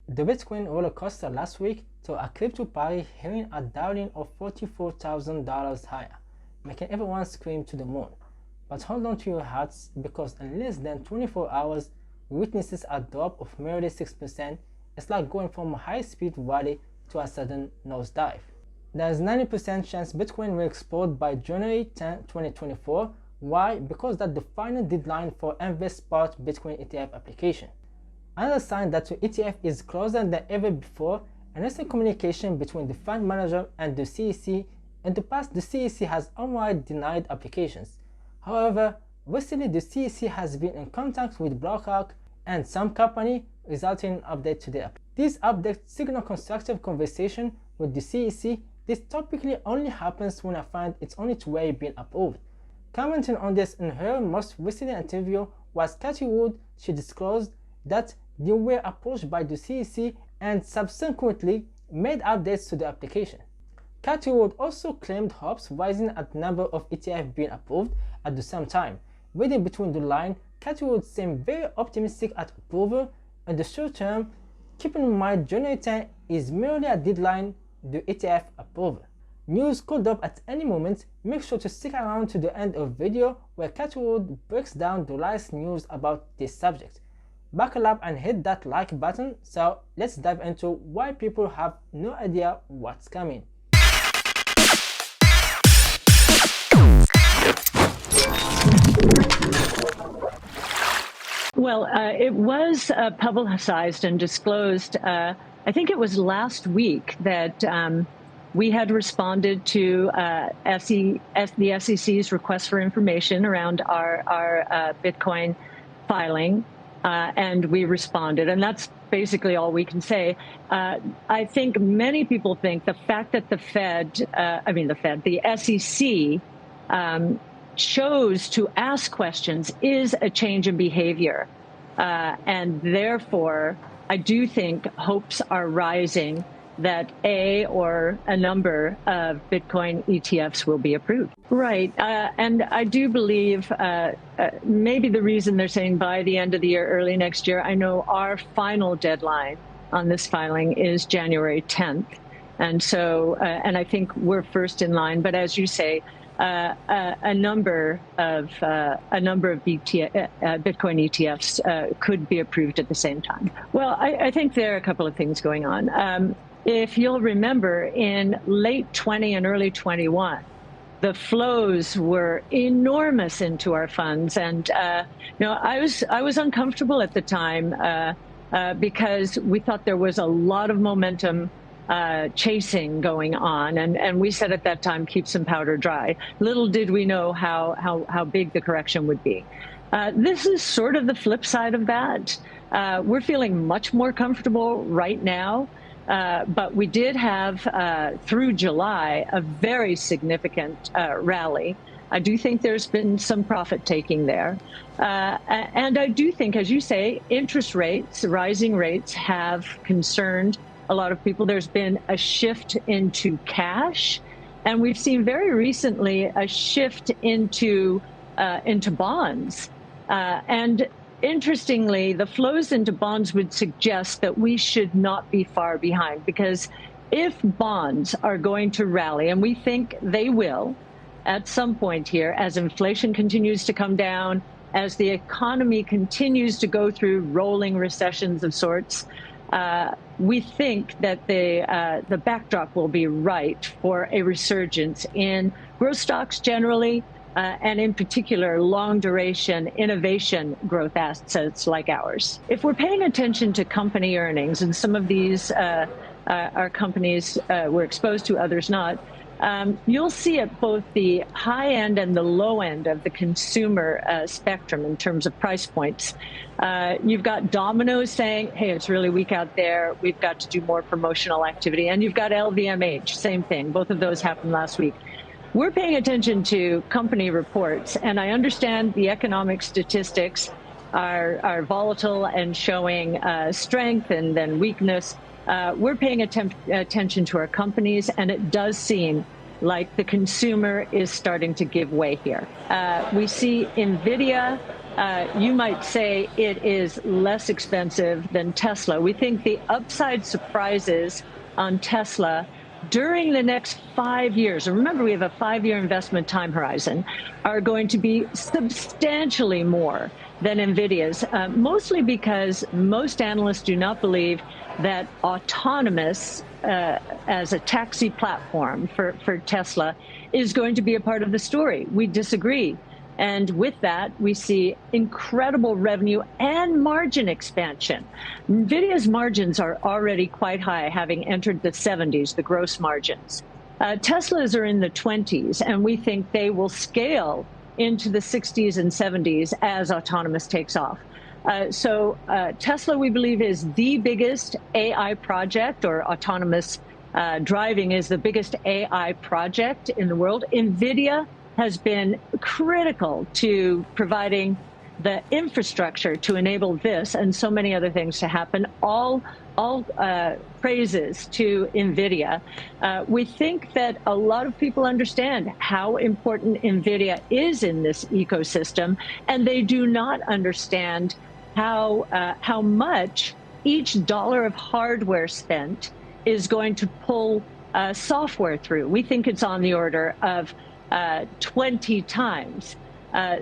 the Bitcoin roller coaster last week to a crypto party hitting a darling of $44,000 higher, making everyone scream to the moon. But hold on to your hats, because in less than 24 hours, we witnesses a drop of merely 6%. It's like going from a high-speed rally to a sudden nosedive. There is 90% chance Bitcoin will explode by January 10, 2024. Why? Because that's the final deadline for Invest Spot Bitcoin ETF application. Another sign that the ETF is closer than ever before, and recent communication between the fund manager and the CEC. In the past, the CEC has outright denied applications. However, recently the CEC has been in contact with BlackRock and some company, resulting in an update to the app. These updates signal constructive conversation with the CEC. This typically only happens when a fund is on its way being approved. Commenting on this in her most recent interview was Cathie Wood. She disclosed that they were approached by the CEC and subsequently made updates to the application. Cathie Wood also claimed hopes rising at the number of ETFs being approved at the same time. Reading between the lines, Cathie Wood seemed very optimistic at approval in the short term, keeping in mind January 10 is merely a deadline the ETF approval. News could drop at any moment. Make sure to stick around to the end of the video where Cathie Wood breaks down the latest news about this subject. Buckle up and hit that like button. So let's dive into why people have no idea what's coming. Well, it was publicized and disclosed, I think it was last week, that we had responded to the SEC's request for information around our Bitcoin filing, and we responded. And that's basically all we can say. I think many people think the fact that the SEC chose to ask questions is a change in behavior. And therefore, I do think hopes are rising that a number of Bitcoin ETFs will be approved. Right. And I do believe maybe the reason they're saying by the end of the year, early next year, I know our final deadline on this filing is January 10th. And so, and I think we're first in line. But as you say, a number of Bitcoin ETFs could be approved at the same time. Well, I think there are a couple of things going on. If you'll remember, in late 20 and early 21, the flows were enormous into our funds, and I was uncomfortable at the time because we thought there was a lot of momentum chasing going on, and we said at that time, keep some powder dry. Little did we know how big the correction would be. This is sort of the flip side of that. We're feeling much more comfortable right now. But we did have, through July, a very significant rally. I do think there's been some profit taking there. And I do think, as you say, interest rates, rising rates have concerned a lot of people. There's been a shift into cash. And we've seen very recently a shift into bonds. And interestingly, the flows into bonds would suggest that we should not be far behind, because if bonds are going to rally, and we think they will at some point here, as inflation continues to come down, as the economy continues to go through rolling recessions of sorts, we think that the backdrop will be right for a resurgence in growth stocks generally, and in particular, long-duration innovation growth assets like ours. If we're paying attention to company earnings, and some of these are companies we're exposed to, others not, you'll see at both the high end and the low end of the consumer spectrum in terms of price points. You've got Domino's saying, hey, it's really weak out there, we've got to do more promotional activity. And you've got LVMH, same thing. Both of those happened last week. We're paying attention to company reports, and I understand the economic statistics are volatile and showing strength and then weakness. We're paying attention to our companies, and it does seem like the consumer is starting to give way here. We see NVIDIA you might say it is less expensive than Tesla. We think the upside surprises on Tesla during the next 5 years, and remember we have a 5-year investment time horizon, are going to be substantially more than NVIDIA's, mostly because most analysts do not believe that autonomous as a taxi platform for Tesla is going to be a part of the story. We disagree. And with that, we see incredible revenue and margin expansion. NVIDIA's margins are already quite high, having entered the 70s, the gross margins. Tesla's are in the 20s, and we think they will scale into the 60s and 70s as autonomous takes off. So Tesla, we believe, is the biggest AI project, or autonomous driving is the biggest AI project in the world. NVIDIA has been critical to providing the infrastructure to enable this and so many other things to happen. All praises to NVIDIA. We think that a lot of people understand how important NVIDIA is in this ecosystem, and they do not understand how much each dollar of hardware spent is going to pull software through. We think it's on the order of 20 times.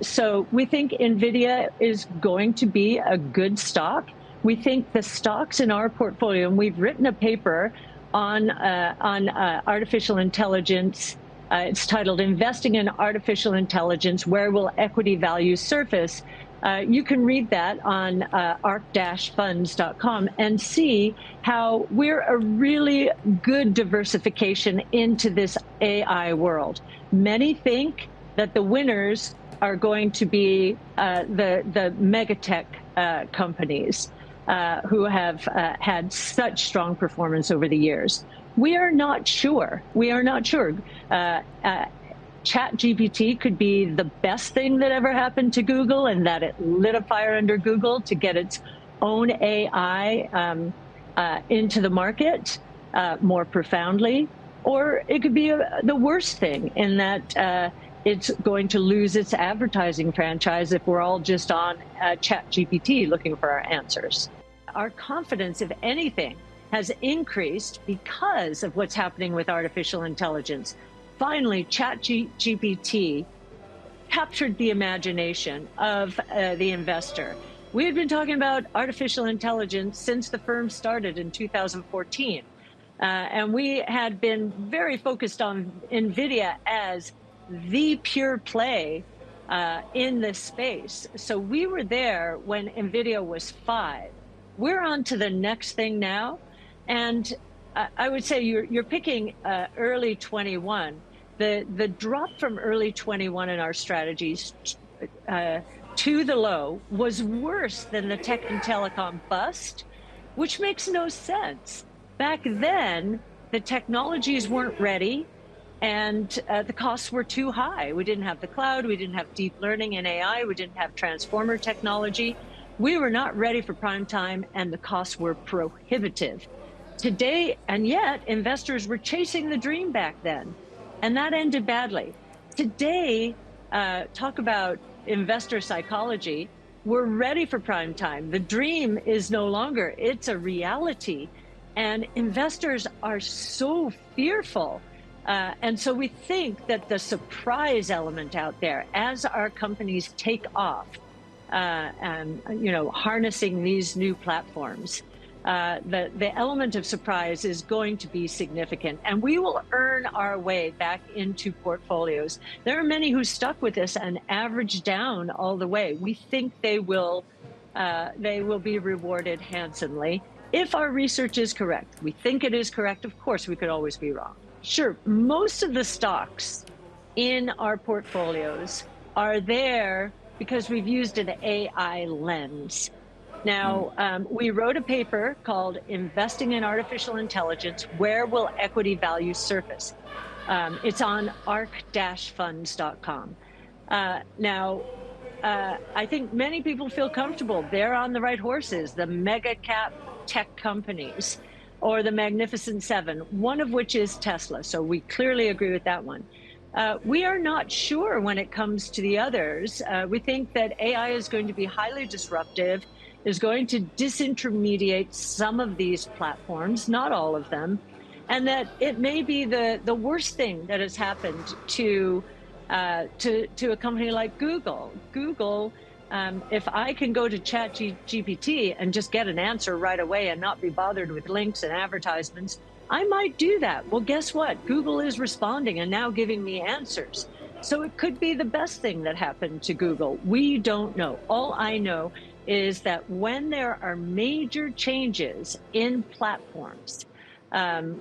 So we think NVIDIA is going to be a good stock. We think the stocks in our portfolio, and we've written a paper on artificial intelligence. It's titled Investing in Artificial Intelligence, Where Will Equity Value Surface? You can read that on ark-funds.com and see how we're a really good diversification into this AI world. Many think that the winners are going to be the megatech companies who have had such strong performance over the years. We are not sure. We are not sure. ChatGPT could be the best thing that ever happened to Google, and that it lit a fire under Google to get its own AI into the market more profoundly. Or it could be the worst thing, in that it's going to lose its advertising franchise if we're all just on ChatGPT looking for our answers. Our confidence, if anything, has increased because of what's happening with artificial intelligence. Finally, ChatGPT captured the imagination of the investor. We had been talking about artificial intelligence since the firm started in 2014. And we had been very focused on NVIDIA as the pure play in this space. So we were there when NVIDIA was 5. We're on to the next thing now. And I would say you're picking early 21. The drop from early 21 in our strategies to the low was worse than the tech and telecom bust, which makes no sense. Back then, the technologies weren't ready, and the costs were too high. We didn't have the cloud, we didn't have deep learning and AI, we didn't have transformer technology. We were not ready for prime time, and the costs were prohibitive. Today, and yet, investors were chasing the dream back then, and that ended badly. Today, talk about investor psychology, we're ready for prime time. The dream is no longer, it's a reality. And investors are so fearful. And so we think that the surprise element out there, as our companies take off, and harnessing these new platforms, the element of surprise is going to be significant, and we will earn our way back into portfolios. There are many who stuck with this and averaged down all the way. We think they will be rewarded handsomely. If our research is correct, we think it is correct. Of course, we could always be wrong. Sure, most of the stocks in our portfolios are there because we've used an AI lens. Now, we wrote a paper called Investing in Artificial Intelligence, Where Will Equity Value Surface? It's on ark-funds.com. Now, I think many people feel comfortable. They're on the right horses, the mega cap tech companies, or the Magnificent Seven, one of which is Tesla. So we clearly agree with that one. We are not sure when it comes to the others. We think that AI is going to be highly disruptive, is going to disintermediate some of these platforms, not all of them, and that it may be the worst thing that has happened to a company like Google. Google, if I can go to ChatGPT and just get an answer right away and not be bothered with links and advertisements, I might do that. Well, guess what? Google is responding and now giving me answers. So it could be the best thing that happened to Google. We don't know. All I know is that when there are major changes in platforms,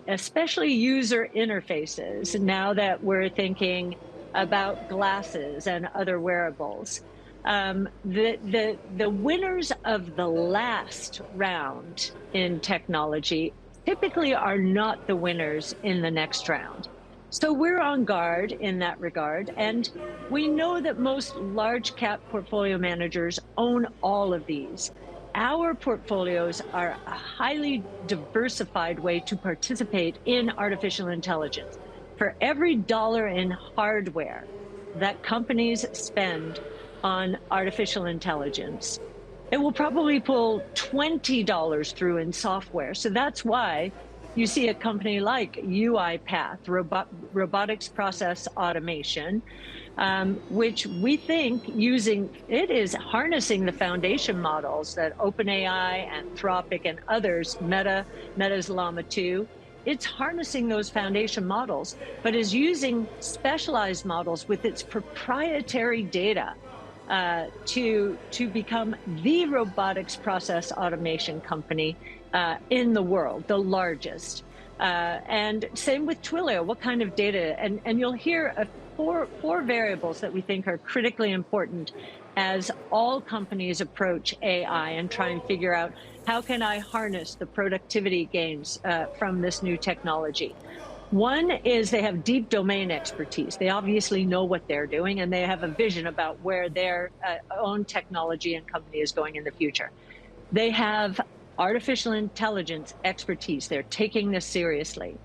especially user interfaces, now that we're thinking about glasses and other wearables, the winners of the last round in technology typically are not the winners in the next round. So we're on guard in that regard. And we know that most large cap portfolio managers own all of these. Our portfolios are a highly diversified way to participate in artificial intelligence. For every dollar in hardware that companies spend on artificial intelligence, it will probably pull $20 through in software. So that's why you see a company like UiPath, robotics process automation, which we think is harnessing the foundation models that OpenAI, Anthropic, and others, Meta's Llama 2, it's harnessing those foundation models, but is using specialized models with its proprietary data to become the robotics process automation company in the world, the largest. And same with Twilio. What kind of data? And you'll hear four variables that we think are critically important as all companies approach AI and try and figure out, how can I harness the productivity gains from this new technology? One is they have deep domain expertise. They obviously know what they're doing, and they have a vision about where their own technology and company is going in the future. They have artificial intelligence expertise. They're taking this seriously.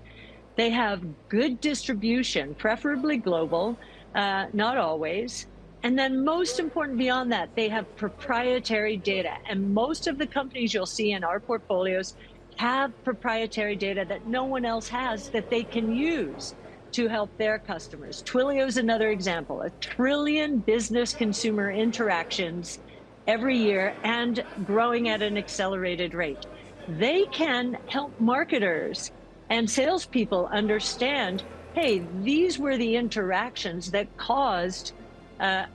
They have good distribution, preferably global, not always. And then most important beyond that, they have proprietary data. And most of the companies you'll see in our portfolios have proprietary data that no one else has that they can use to help their customers. Twilio is another example, 1 trillion business consumer interactions every year and growing at an accelerated rate. They can help marketers and salespeople understand, hey, these were the interactions that caused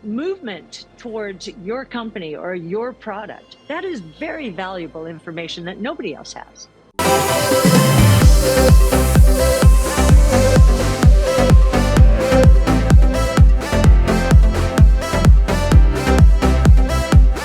movement towards your company or your product. That is very valuable information that nobody else has.